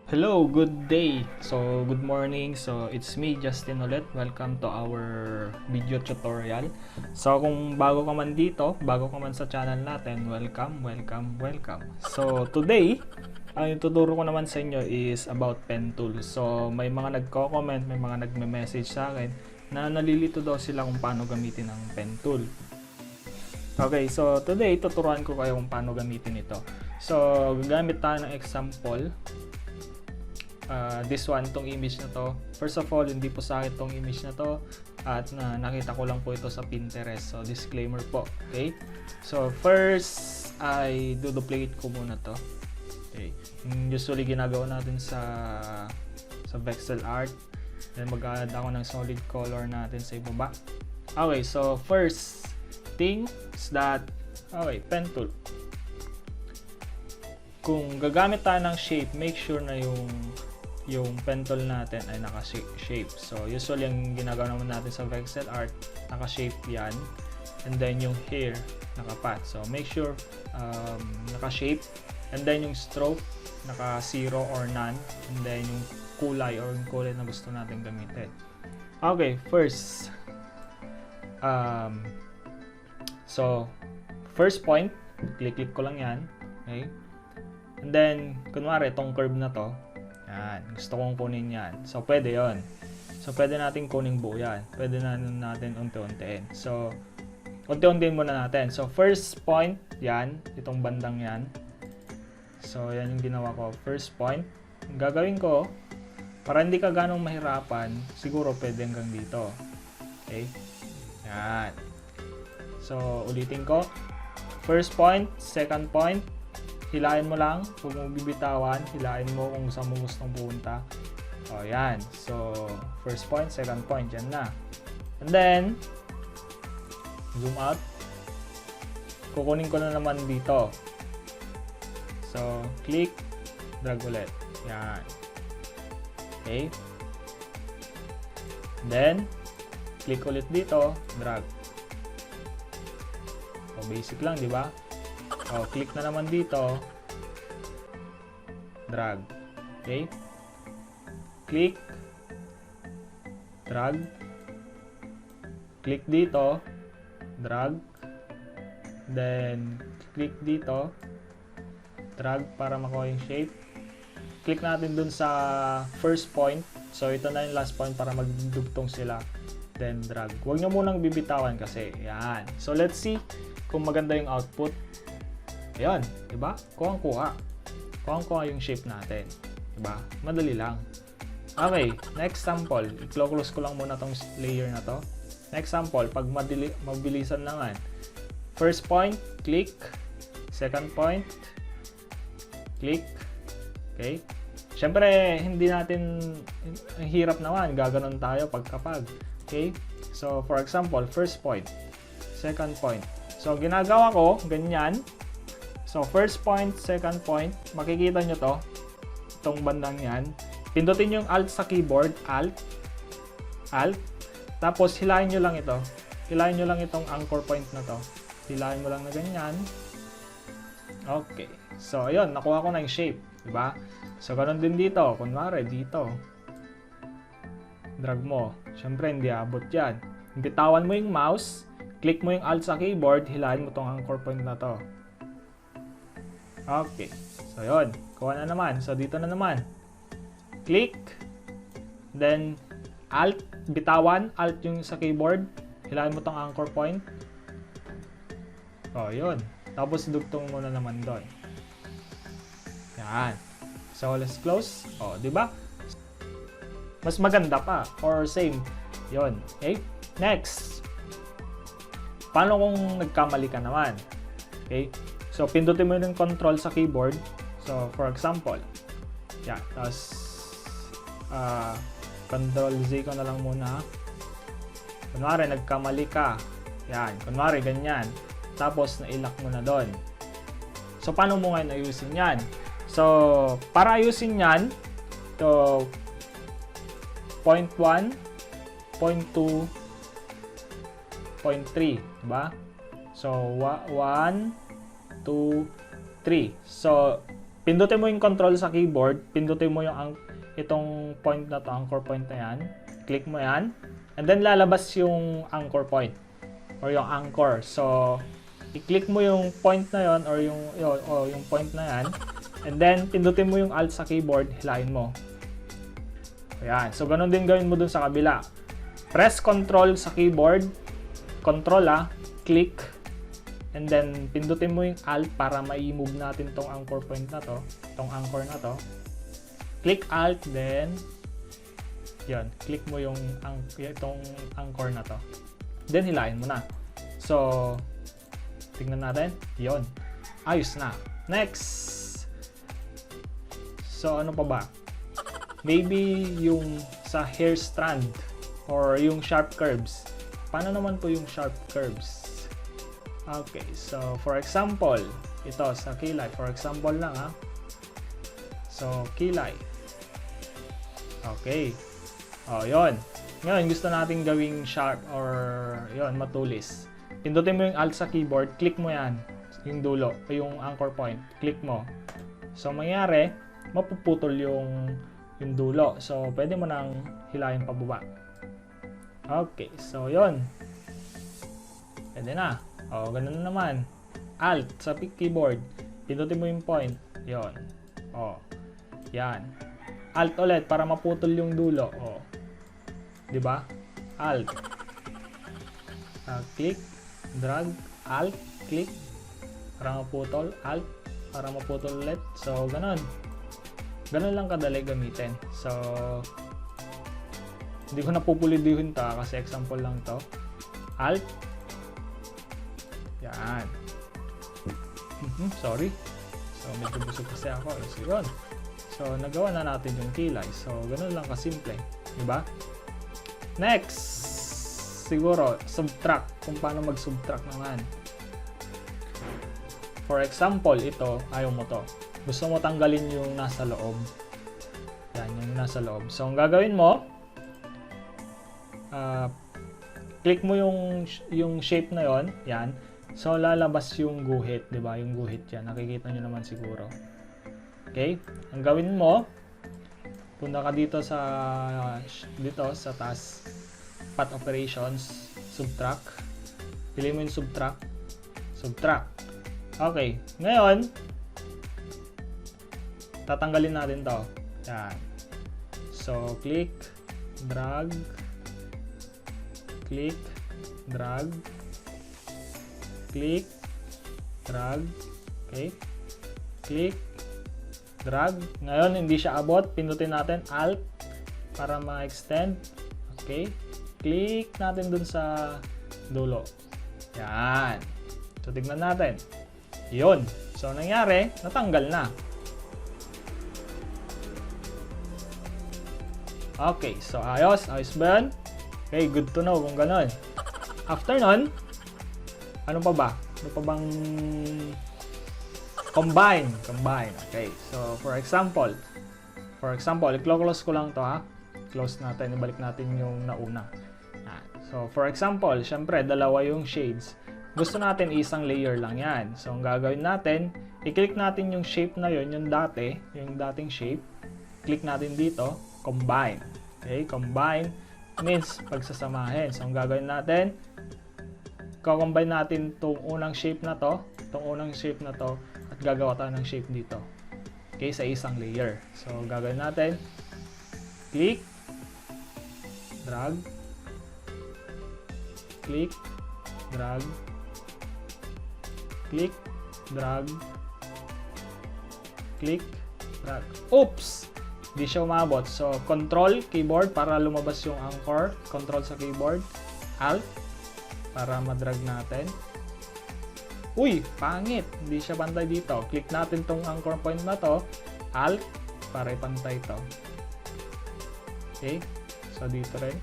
Hello, good day. So, good morning. So, it's me, Justin ulit. Welcome to our video tutorial. So, kung bago ka man dito, bago ka man sa channel natin, welcome. So, today, ang ituturo ko naman sa inyo is about pen tool. So, may mga nagko-comment, may mga nagme-message sa akin na nalilito daw sila kung paano gamitin ang pen tool. Okay, so today, tuturuan ko kayo kung paano gamitin ito. So, gagamit tayo ng example. This one, tong image na to. First of all, hindi po sa akin tong image na to at nakita ko lang po ito sa Pinterest. So, disclaimer po. Okay? So, first, ay duplicate ko muna to. Okay. Usually, ginagawa natin sa Vexel Art. Then, mag-add ako ng solid color natin sa ibaba. Okay, so, first thing is that, okay, pen tool. Kung gagamit tayo ng shape, make sure na yung pen tool natin ay naka-shape. So, usually, yung ginagawa naman natin sa Vexel Art, naka-shape yan. And then, yung hair, naka-pat. So, make sure naka-shape. And then, yung stroke, naka-0 or none. And then, yung kulay or yung kulay na gusto natin gamitin. Okay, first. So, first point, click ko lang yan. Okay? And then, kunwari, itong curve na to, yan, gusto kong kunin yan. So, pwede yon. So, pwede natin kunin buo yan. Pwede natin unti-untiin. So, unti-untiin muna natin. So, first point, yan, itong bandang yan. So, yan yung ginawa ko. First point. Ang gagawin ko, para hindi ka ganong mahirapan, siguro pwede hanggang dito. Okay? Yan. So, ulitin ko. First point, second point, hilahin mo lang, huwag mong bibitawan, hilahin mo kung saan mo gustong pumunta. O, yan. So, first point, second point, yan na. And then, zoom out. Kukunin ko na naman dito. So, click, drag ulit. Yan. Okay. And then, click ulit dito, drag. So, basic lang, di ba? O, click na naman dito, drag. Okay? Click, drag. Click dito, drag. Then, click dito, drag para makuha yung shape. Click natin dun sa first point. So, ito na yung last point para magdugtong sila. Then, drag. Huwag nyo munang bibitawan kasi. Yan. So, let's see kung maganda yung output. Ayan, diba? Kuhang-kuha. Kuhang-kuha yung shape natin. Diba? Madali lang. Okay, next sample. I-close ko lang muna tong layer na to. Next sample, pag mabilisan naman. First point, click. Second point, click. Okay? Siyempre, hindi natin hirap naman. Gaganon tayo pagkapag. Okay? So, for example, first point. Second point. So, ginagawa ko, ganyan. So, first point, second point, makikita nyo to, itong bandang yan. Pindutin yung Alt sa keyboard, Alt, tapos hilahin nyo lang ito. Hilahin nyo lang itong anchor point na to. Hilahin mo lang na ganyan. Okay. So, ayun, nakuha ko na yung shape. Diba? So, ganun din dito. Kunwari, dito. Drag mo. Siyempre, hindi abot yan. Bitawan mo yung mouse, click mo yung Alt sa keyboard, hilahin mo itong anchor point na to. Okay. So, yun. Kuha na naman. So, dito na naman. Click. Then, Alt. Bitawan. Alt yung sa keyboard. Hilahin mo tong anchor point. Oh, yun. Tapos, dugtong mo na naman doon. Yan. So, let's close. Oh, di ba? Mas maganda pa. Or same. Yun. Okay? Next. Paano kung nagkamali ka naman? Okay? So, pindutin mo yung control sa keyboard. So, for example, yan. Tapos, control Z ko na lang muna. Kunwari, nagkamali ka. Yan. Kunwari, ganyan. Tapos, na-lock mo na doon. So, paano mo ngayon ayusin yan? So, para ayusin yan, to point 1, point 2, point 3. Diba? So, 1, 2, 3. So, pindutin mo yung control sa keyboard, pindutin mo yung itong point na to, anchor point na yan. Click mo yan. And then lalabas yung anchor point or yung anchor. So, i-click mo yung point na yon or yung point na yan. And then, pindutin mo yung alt sa keyboard, hilahin mo. Ayan. So, ganun din gawin mo dun sa kabila. Press control sa keyboard. Control click. And then, pindutin mo yung alt para ma-move natin tong anchor point na to. Tong anchor na to. Click alt, then, yun. Click mo itong anchor na to. Then, hilahin mo na. So, tingnan natin. Yun. Ayos na. Next. So, ano pa ba? Maybe yung sa hair strand or yung sharp curves. Paano naman po yung sharp curves? Okay, so for example, ito sa kilay. For example lang So, kilay. Okay. Yun. Ngayon, gusto natin gawing sharp or yun, matulis. Pindutin mo yung alt sa keyboard, click mo yan. Yung dulo, yung anchor point. Click mo. So, mangyari, mapuputol yung dulo. So, pwede mo nang hilahin pababa. Okay, so yun. Pwede na. Ganun na naman. Alt sa keyboard. Pindutin mo yung point. Yun. Yan. Alt ulit para maputol yung dulo. Diba? Alt. Click. Drag. Alt. Click. Para maputol. Alt. Para maputol ulit. So, ganun. Ganun lang kadali gamitin. So, hindi ko napupuliduhin kasi example lang to. Alt. Yan. Sorry. So, medyo busog kasi ako. So, yun. So, nagawa na natin yung kilay. So, ganun lang kasimple. Diba? Next. Siguro, subtract. Kung paano mag-subtract naman. For example, ito, ayaw mo to. Gusto mo tanggalin yung nasa loob. Yan, yung nasa loob. So, ang gagawin mo, click mo yung shape na yon. Yan. So, lalabas yung guhit. Diba? Yung guhit yan. Nakikita nyo naman siguro. Okay? Ang gawin mo, punta ka dito sa task, path operations, subtract. Pili mo yung subtract. Subtract. Okay. Ngayon, tatanggalin natin to. Yan. So, click, drag, click, drag, click, drag, okay, click, drag. Ngayon, hindi siya abot. Pindutin natin Alt para ma-extend. Okay. Click natin dun sa dulo. Yan. So, tignan natin. Yun. So, nangyari, natanggal na. Okay, so ayos ba yun? Okay, good to know kung gano'n. After nun, ano pa ba? Ano pa bang combine? Okay, so for example, i-close ko lang to Close natin, ibalik natin yung nauna. So for example, syempre dalawa yung shades. Gusto natin isang layer lang yan. So ang gagawin natin, i-click natin yung shape na yun, yung dating shape. Click natin dito, combine. Okay, combine means pagsasamahin. So, ang gagawin natin, combine natin itong unang shape na to, at gagawa tayo ng shape dito. Okay, sa isang layer. So, gagawin natin, click, drag, click, drag, click, drag, click, drag. Oops! Hindi siya umabot. So, control, keyboard para lumabas yung anchor. Control sa keyboard. Alt para madrag natin. Uy! Pangit! Hindi siya pantay dito. Click natin tong anchor point na to. Alt para ipantay to. Okay? So, dito rin.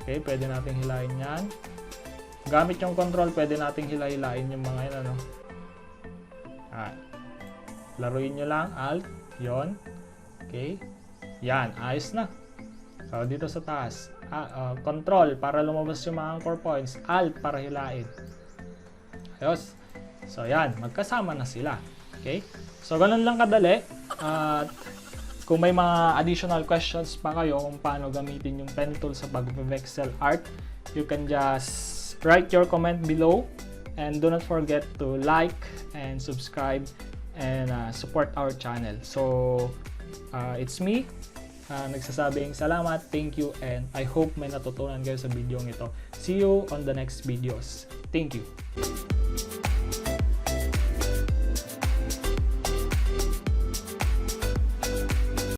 Okay, pwede nating hilahin yan. Gamit yung control, pwede nating hilahin yung mga yan, laruin nyo lang. Alt. Yon. Okay. Yan. Ayos na. So, dito sa taas. Control para lumabas yung mga anchor points. Alt para hilain. Ayos. So, yan. Magkasama na sila. Okay? So, ganun lang kadali. At kung may mga additional questions pa kayo kung paano gamitin yung pen tool sa pag-pixel art, you can just write your comment below. And do not forget to like and subscribe and support our channel. So, it's me, nagsasabing salamat, thank you, and I hope may natutunan kayo sa video ito. See you on the next videos. Thank you.